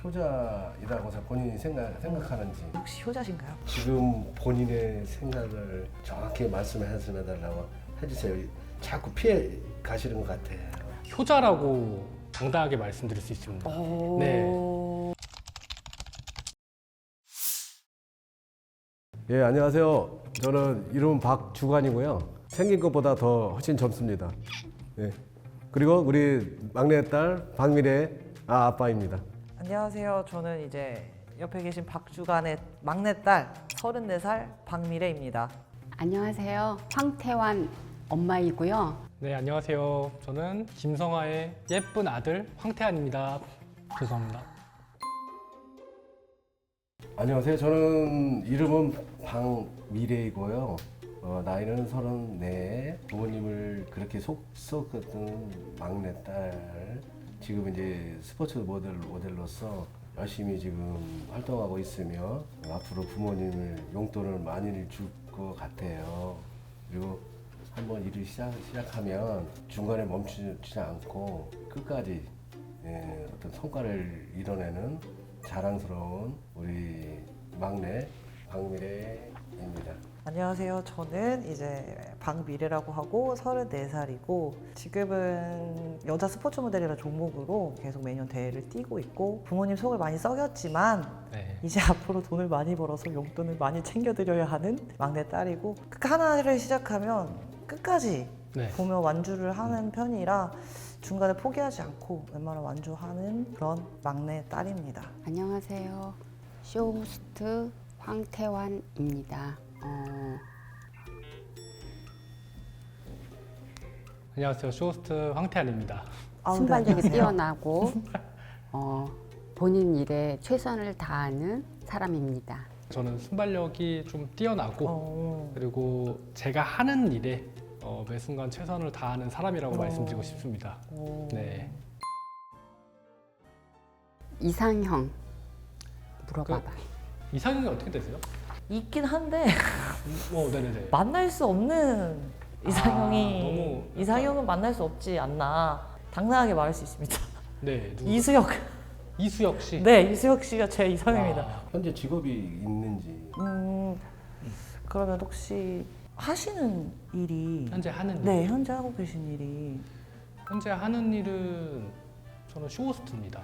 효자이라고 본인이 생각하는지 혹시 효자신가요? 지금 본인의 생각을 정확히 말씀해 달라고 해주세요. 자꾸 피해 가시는 것 같아요. 효자라고 당당하게 말씀드릴 수 있습니다. 네. 예, 안녕하세요. 저는 이름은 박주관이고요. 생긴 것보다 더 훨씬 젊습니다. 예. 그리고 우리 막내딸 박미래 아빠입니다. 안녕하세요. 저는 이제 옆에 계신 박주간의 막내딸 34살 박미래입니다. 안녕하세요. 황태환 엄마이고요. 네, 안녕하세요. 저는 김성아의 예쁜 아들 황태환입니다. 죄송합니다. 안녕하세요. 저는 이름은 박미래이고요. 나이는 34. 부모님을 그렇게 속썩었던 막내딸. 지금 이제 스포츠 모델로서 열심히 지금 활동하고 있으며 앞으로 부모님을 용돈을 많이 줄 것 같아요. 그리고 한번 일을 시작하면 중간에 멈추지 않고 끝까지 어떤 성과를 이뤄내는 자랑스러운 우리 막내 박미래입니다. 안녕하세요. 저는 이제 박미래라고 하고 34살이고 지금은 여자 스포츠 모델이라는 종목으로 계속 매년 대회를 뛰고 있고 부모님 속을 많이 썩였지만 네. 이제 앞으로 돈을 많이 벌어서 용돈을 많이 챙겨드려야 하는 막내딸이고 하나를 시작하면 끝까지 네. 보며 완주를 하는 편이라 중간에 포기하지 않고 웬만하면 완주하는 그런 막내딸입니다. 안녕하세요. 쇼호스트 황태환입니다. 안녕하세요. 쇼호스트 황태환입니다. 순발력이 안녕하세요. 뛰어나고 본인 일에 최선을 다하는 사람입니다. 저는 순발력이 좀 뛰어나고 네. 그리고 제가 하는 일에 매 순간 최선을 다하는 사람이라고 말씀드리고 싶습니다. 네. 이상형 물어봐봐. 이상형이 어떻게 되세요? 있긴 한데 네네네. 만날 수 없는 이상형이 너무 이상형은 만날 수 없지 않나 당당하게 말할 수 있습니다. 네. 이수혁. 이수혁 씨. 네, 이수혁 씨가 제 이상형입니다. 아, 현재 직업이 있는지 그러면 혹시 하시는 일이 현재 하는 일. 네, 현재 하고 계신 일이 현재 하는 일은 저는 쇼호스트입니다.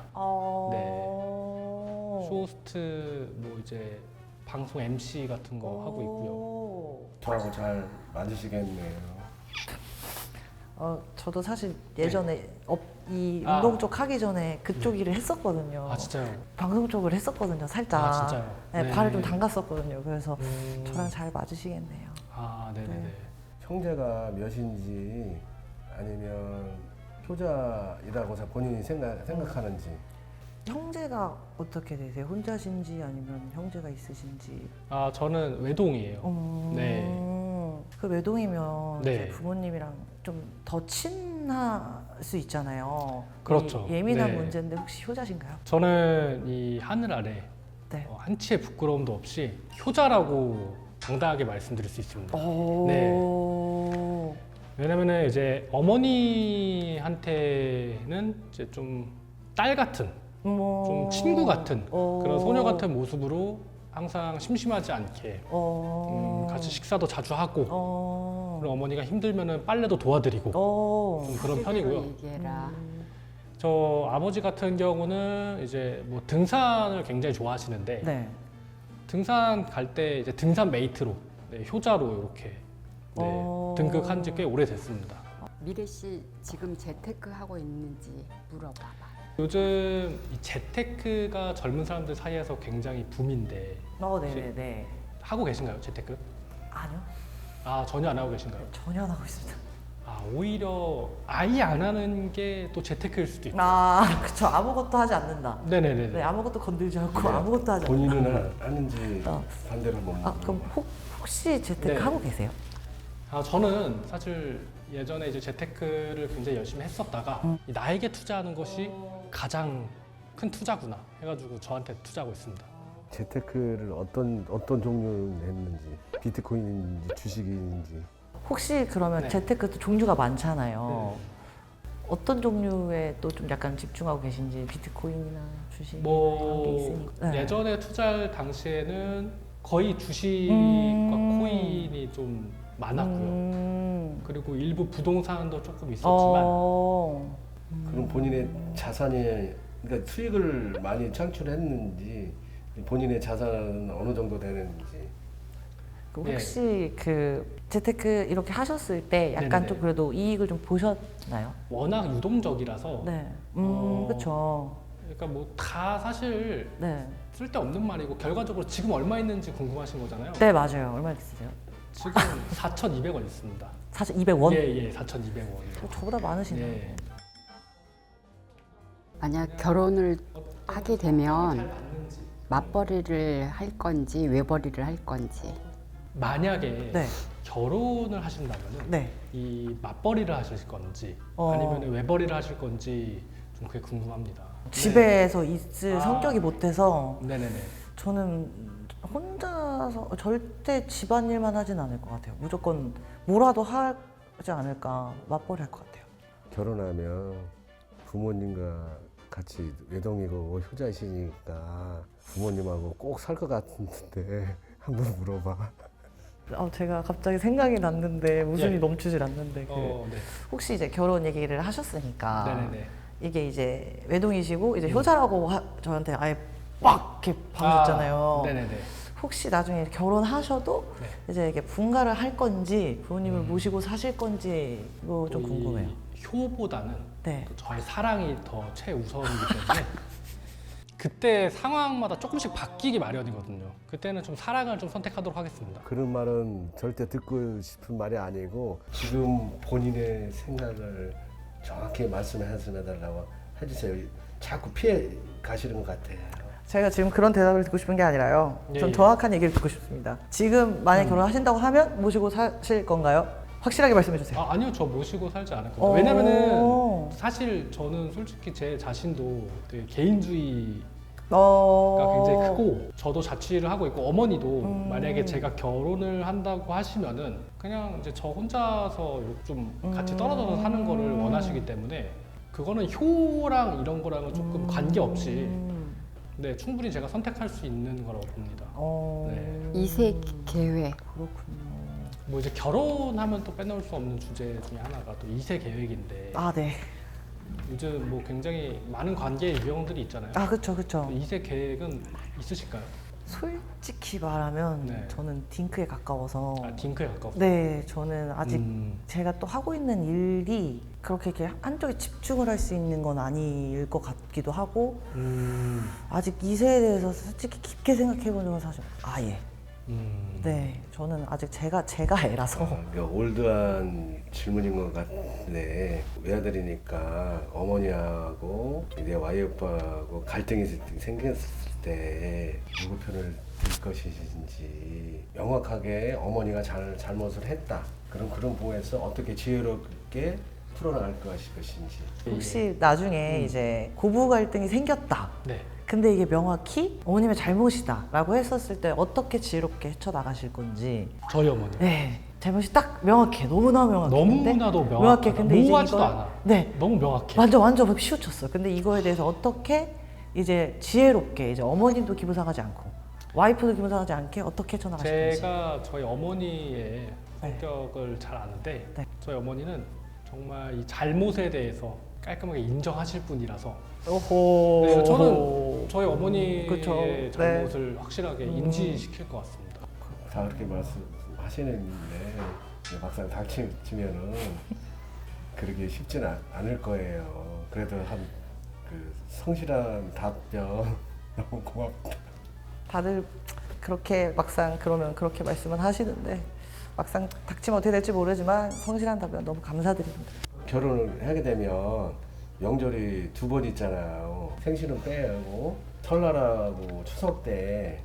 쇼호스트 뭐 이제 방송 MC 같은 거 하고 있고요. 저하고 잘 맞으시겠네요. 저도 사실 예전에 이 아. 운동 쪽 하기 전에 그쪽 일을 했었거든요. 아 진짜요? 방송 쪽을 했었거든요, 살짝. 아 진짜요? 네, 발을 좀 담갔었거든요. 그래서 음. 저랑 잘 맞으시겠네요. 아 네네네. 네. 형제가 몇인지 아니면 효자이라고 본인이 생각하는지 형제가 어떻게 되세요? 혼자신지 아니면 형제가 있으신지? 아 저는 외동이에요. 네. 그 외동이면 네. 이제 부모님이랑 좀 더 친할 수 있잖아요. 그렇죠. 예민한 네. 문제인데 혹시 효자신가요? 저는 이 하늘 아래 네. 한치의 부끄러움도 없이 효자라고 당당하게 말씀드릴 수 있습니다. 오. 왜냐면은 이제 어머니한테는 이제 좀 딸 같은, 좀 친구 같은 그런 소녀 같은 모습으로 항상 심심하지 않게 같이 식사도 자주 하고 그리고 어머니가 힘들면은 빨래도 도와드리고 좀 그런 편이고요. 얘기해라. 저 아버지 같은 경우는 이제 뭐 등산을 굉장히 좋아하시는데 네. 등산 갈 때 이제 등산 메이트로 효자로 이렇게 등극한 지 꽤 오래됐습니다. 미래 씨 지금 재테크 하고 있는지 물어봐봐. 요즘 이 재테크가 젊은 사람들 사이에서 굉장히 붐인데 네네네. 하고 계신가요, 재테크? 아니요. 아 전혀 안 하고 계신가요? 전혀 안 하고 있습니다. 아 오히려 아예 안 하는 게 또 재테크일 수도 있고. 그쵸. 아무것도 하지 않는다. 네네네. 네, 아무것도 건들지 않고 아무것도 하지 않는다. 본인은 하는지 반대로 못 그럼 혹시 재테크 네. 하고 계세요? 아 저는 사실 예전에 이제 재테크를 굉장히 열심히 했었다가 이 나에게 투자하는 것이 가장 큰 투자구나 해가지고 저한테 투자하고 있습니다. 재테크를 어떤 종류 했는지 비트코인인지 주식인지 혹시 그러면 네. 재테크도 종류가 많잖아요. 어떤 종류에 또 좀 약간 집중하고 계신지 비트코인이나 주식 이런 게 뭐 있으니까. 네. 예전에 투자할 당시에는 거의 주식과 코인이 좀 많았고요. 그리고 일부 부동산도 조금 있었지만 그럼 본인의 자산이 그러니까 수익을 많이 창출했는지 본인의 자산은 어느 정도 되는지. 그럼 혹시 그 재테크 이렇게 하셨을 때 약간 네네네. 좀 그래도 이익을 좀 보셨나요? 워낙 유동적이라서 네. 어. 그렇죠. 그러니까 뭐 다 사실 네. 쓸데없는 말이고 결과적으로 지금 얼마 있는지 궁금하신 거잖아요. 네, 맞아요. 얼마 있으세요? 지금 4,200원 있습니다. 4,200원? 예, 4,200원. 저보다 많으시네요. 예. 만약 결혼을 하게 되면 맞벌이를 할 건지 외벌이를 할 건지. 만약에 네. 결혼을 하신다면은 네. 이 맞벌이를 하실 건지 어. 아니면 외벌이를 하실 건지 좀 그게 궁금합니다. 집에서 있을 아. 성격이 못해서 네네네. 저는 혼자서 절대 집안일만 하진 않을 것 같아요. 무조건 뭐라도 하지 않을까, 맞벌이 할 것 같아요. 결혼하면 부모님과 같이 외동이고 효자이시니까 부모님하고 꼭 살 것 같은데 한번 물어봐. 제가 갑자기 생각이 났는데 웃음이 예. 멈추질 않는데 네. 혹시 이제 결혼 얘기를 하셨으니까 네네네. 이게 이제 외동이시고 이제 효자라고 저한테 아예 빡 이렇게 박으셨잖아요. 네네네. 혹시 나중에 결혼하셔도 네. 이제 이게 분가를 할 건지 부모님을 모시고 사실 건지 이거 좀 궁금해요. 효보다는 네. 저의 사랑이 더 최우선이기 때문에 그때 상황마다 조금씩 바뀌기 마련이거든요. 그때는 좀 사랑을 좀 선택하도록 하겠습니다. 그런 말은 절대 듣고 싶은 말이 아니고 지금 본인의 생각을 정확히 말씀해달라고 해주세요. 자꾸 피해 가시는 것 같아요. 제가 지금 그런 대답을 듣고 싶은 게 아니라요. 예, 전 예. 정확한 얘기를 듣고 싶습니다. 지금 만약 결혼하신다고 하면 모시고 사실 건가요? 확실하게 말씀해 주세요. 아니요, 저 모시고 살지 않을 겁니다. 어. 왜냐면은 사실 저는 솔직히 제 자신도 되게 개인주의가 굉장히 크고 저도 자취를 하고 있고 어머니도 만약에 제가 결혼을 한다고 하시면은 그냥 이제 저 혼자서 좀 같이 떨어져서 사는 거를 원하시기 때문에 그거는 효랑 이런 거랑은 조금 관계없이 네, 충분히 제가 선택할 수 있는 거라고 봅니다. 네. 이세 계획. 그렇군요. 뭐 이제 결혼하면 또 빼놓을 수 없는 주제 중에 하나가 또 2세 계획인데 아, 네. 요즘 뭐 굉장히 많은 관계 유형들이 있잖아요. 아, 그쵸, 그쵸. 2세 계획은 있으실까요? 솔직히 말하면 네. 저는 딩크에 가까워서 딩크에 가까워서. 네, 저는 아직 음. 제가 또 하고 있는 일이 그렇게 이렇게 한쪽에 집중을 할 수 있는 건 아닐 것 같기도 하고 아직 2세에 대해서 솔직히 깊게 생각해 본 적은 사실 아예 네, 저는 아직 제가 애라서 그러니까 올드한 질문인 것 같네. 외아들이니까 어머니하고 내 와이프하고 갈등이 생겼을 때 누구 편을 들 것인지 명확하게 어머니가 잘못을 했다. 그런 부분에서 어떻게 지혜롭게 풀어나갈 것인지. 혹시 나중에 이제 고부 갈등이 생겼다. 네. 근데 이게 명확히 어머님의 잘못이다라고 했었을 때 어떻게 지혜롭게 헤쳐나가실 건지. 저희 어머니. 네, 잘못이 딱 명확해. 너무나 명확해. 너무나도 명확해. 근데 이제 모호하지도 이걸- 않아. 네, 너무 명확해. 완전 치우쳤어. 근데 이거에 대해서 어떻게 이제 지혜롭게 이제 어머님도 기분 상하지 않고 와이프도 기분 상하지 않게 어떻게 헤쳐나가실 건지. 제가 저희 어머니의 성격을 잘 아는데 네. 저희 어머니는 정말 이 잘못에 대해서 깔끔하게 인정하실 분이라서 오호. 네, 저는 저희 어머니의 그쵸. 잘못을 확실하게 인지시킬 것 같습니다. 다 그렇게 말씀하시는데 막상 닥치면은 그렇게 쉽지는 않을 거예요. 그래도 그 성실한 답변 너무 고맙다. 다들 그렇게 막상 그러면 그렇게 말씀을 하시는데 막상 닥치면 어떻게 될지 모르지만 성실한 답변 너무 감사드립니다. 결혼을 하게 되면 명절이 2번 있잖아요. 생신은 빼고 설날하고 추석 때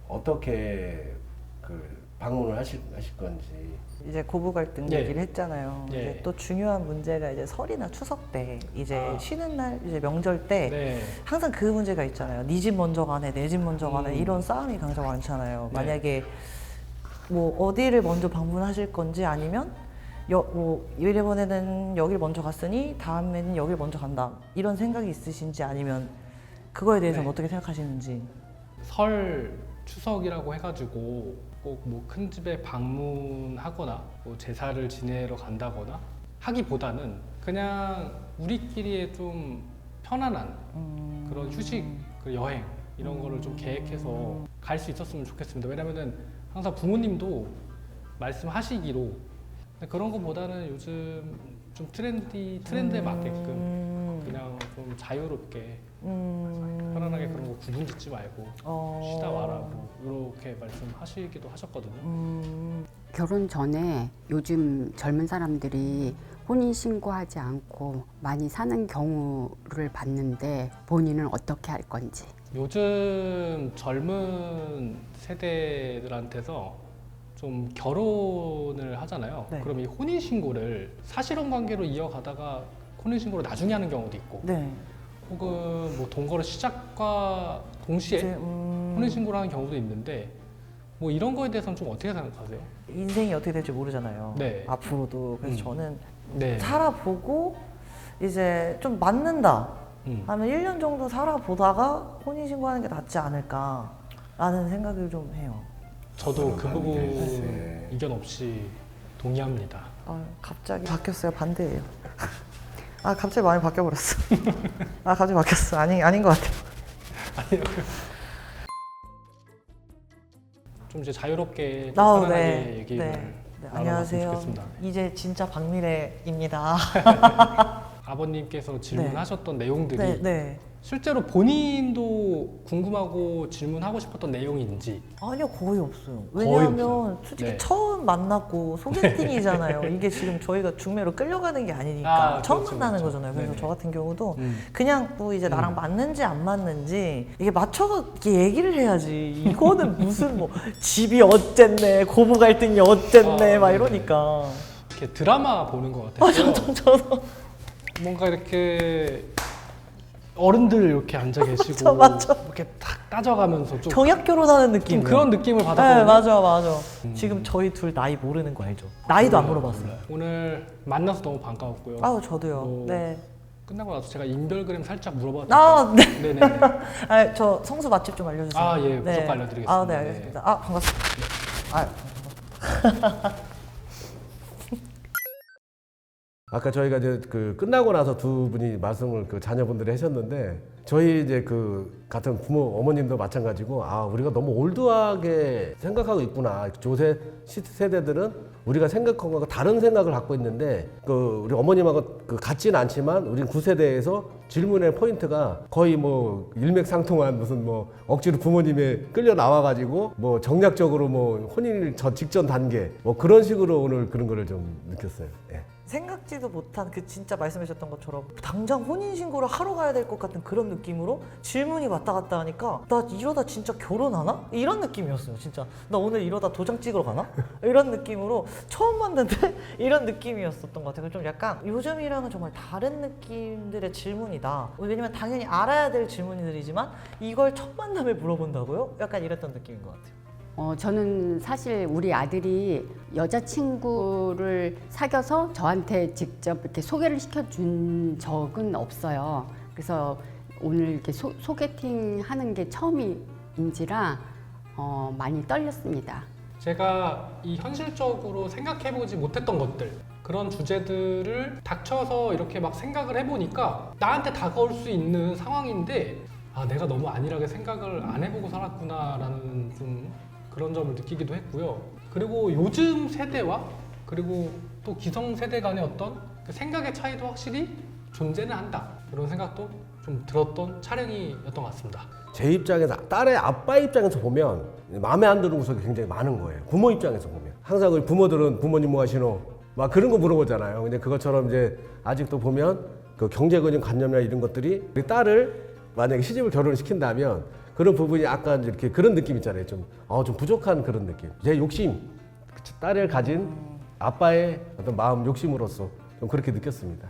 어떻게 그 방문을 하실 건지. 이제 고부 갈등 예. 얘기를 했잖아요. 예. 이제 또 중요한 문제가 이제 설이나 추석 때 이제 아. 쉬는 날 이제 명절 때 네. 항상 그 문제가 있잖아요. 네 집 먼저 가네, 내 집 먼저 가네 이런 싸움이 굉장히 많잖아요. 네. 만약에 뭐 어디를 먼저 방문하실 건지 아니면 이번에는 여길 먼저 갔으니 다음에는 여길 먼저 간다 이런 생각이 있으신지 아니면 그거에 대해서는 네. 어떻게 생각하시는지. 설 추석이라고 해가지고 꼭 뭐 큰 집에 방문하거나 뭐 제사를 지내러 간다거나 하기보다는 그냥 우리끼리의 좀 편안한 그런 휴식, 그 여행 이런 거를 좀 계획해서 갈 수 있었으면 좋겠습니다. 왜냐면은 항상 부모님도 말씀하시기로 그런 거보다는 요즘 좀 트렌드에 맞게끔 그냥 좀 자유롭게 편안하게 그런 거 구분 짓지 말고 쉬다 와라 뭐 이렇게 말씀하시기도 하셨거든요. 결혼 전에 요즘 젊은 사람들이 혼인 신고하지 않고 많이 사는 경우를 봤는데 본인은 어떻게 할 건지. 요즘 젊은 세대들한테서 좀 결혼을 하잖아요. 네. 그럼 이 혼인 신고를 사실혼 관계로 이어가다가 혼인 신고를 나중에 하는 경우도 있고, 네. 혹은 뭐 동거를 시작과 동시에 이제, 혼인 신고를 하는 경우도 있는데, 뭐 이런 거에 대해서는 좀 어떻게 생각하세요? 인생이 어떻게 될지 모르잖아요. 네. 앞으로도. 그래서 저는 네. 살아보고 이제 좀 맞는다 하면 1년 정도 살아보다가 혼인신고하는 게 낫지 않을까라는 생각을 좀 해요. 저도 그 부분 네. 이견 없이 동의합니다. 갑자기 바뀌었어요. 반대예요. 갑자기 많이 바뀌어버렸어. 갑자기 바뀌었어. 아닌 것 같아요. 아니요. 좀 이제 자유롭게 좀 편안하게 얘기를 나눠봤으면 안녕하세요. 좋겠습니다. 이제 진짜 박미래입니다. 아버님께서 질문하셨던 내용들이 네. 실제로 본인도 궁금하고 질문하고 싶었던 내용인지 아니요, 거의 없어요. 거의 왜냐하면 없어요. 솔직히 네. 처음 만났고 소개팅이잖아요. 이게 지금 저희가 중매로 끌려가는 게 아니니까 처음 그렇죠, 만나는 그렇죠. 거잖아요. 그래서 네네. 저 같은 경우도 음. 그냥 뭐 이제 나랑 맞는지 안 맞는지 이게 맞춰서 이렇게 얘기를 해야지. 이거는 무슨 뭐 집이 어쨌네, 고부 갈등이 어쨌네, 막 네네. 이러니까. 이렇게 드라마 보는 것 같아요. 저도. 뭔가 이렇게 어른들 이렇게 앉아 계시고 맞죠. 이렇게 탁 따져가면서 좀, 정약 결혼하는 느낌. 좀 그런 느낌을 네, 받았거든요. 맞아. 지금 저희 둘 나이 모르는 거 알죠? 나이도 안 물어봤어요. 오늘 만나서 너무 반가웠고요. 저도요. 뭐, 네. 끝나고 나서 제가 인별그램 살짝 물어봤는데 네. 네네. 저 성수 맛집 좀 알려주세요. 예, 무조건 알려드리겠습니다. 네, 알겠습니다. 반갑습니다. 아까 저희가 이제 그 끝나고 나서 두 분이 말씀을 그 자녀분들이 하셨는데 저희 이제 그 같은 부모 어머님도 마찬가지고 우리가 너무 올드하게 생각하고 있구나. 조세 세대들은 우리가 생각한 거하고 다른 생각을 갖고 있는데 그 우리 어머님하고 그 같지는 않지만 우리 9세대에서 질문의 포인트가 거의 뭐 일맥상통한 무슨 뭐 억지로 부모님에 끌려 나와가지고 뭐 정략적으로 뭐 혼인 저 직전 단계 뭐 그런 식으로 오늘 그런 거를 좀 느꼈어요. 예. 생각지도 못한 그 진짜 말씀하셨던 것처럼 당장 혼인신고를 하러 가야 될 것 같은 그런 느낌으로 질문이 왔다 갔다 하니까 나 이러다 진짜 결혼하나? 이런 느낌이었어요. 진짜 나 오늘 이러다 도장 찍으러 가나? 이런 느낌으로 처음 봤는데 이런 느낌이었었던 것 같아요. 좀 약간 요즘이랑은 정말 다른 느낌들의 질문이다. 왜냐면 당연히 알아야 될 질문들이지만 이걸 첫 만남에 물어본다고요? 약간 이랬던 느낌인 것 같아요. 저는 사실 우리 아들이 여자친구를 사귀어서 저한테 직접 이렇게 소개를 시켜준 적은 없어요. 그래서 오늘 이렇게 소개팅 하는 게 처음인지라 많이 떨렸습니다. 제가 이 현실적으로 생각해보지 못했던 것들 그런 주제들을 닥쳐서 이렇게 막 생각을 해보니까 나한테 다가올 수 있는 상황인데 내가 너무 안일하게 생각을 안 해보고 살았구나라는 좀 그런 점을 느끼기도 했고요. 그리고 요즘 세대와 그리고 또 기성세대 간의 어떤 그 생각의 차이도 확실히 존재는 한다. 그런 생각도 좀 들었던 촬영이었던 것 같습니다. 제 입장에서 딸의 아빠 입장에서 보면 마음에 안 드는 구석이 굉장히 많은 거예요. 부모 입장에서 보면 항상 우리 부모들은 부모님 뭐 하시노 막 그런 거 물어보잖아요. 근데 그것처럼 이제 아직도 보면 그 경제적인 관념이나 이런 것들이 우리 딸을 만약에 시집을 결혼을 시킨다면 그런 부분이 아까 이렇게 그런 느낌 있잖아요. 좀 부족한 그런 느낌. 제 욕심, 딸을 가진 아빠의 어떤 마음 욕심으로서 좀 그렇게 느꼈습니다.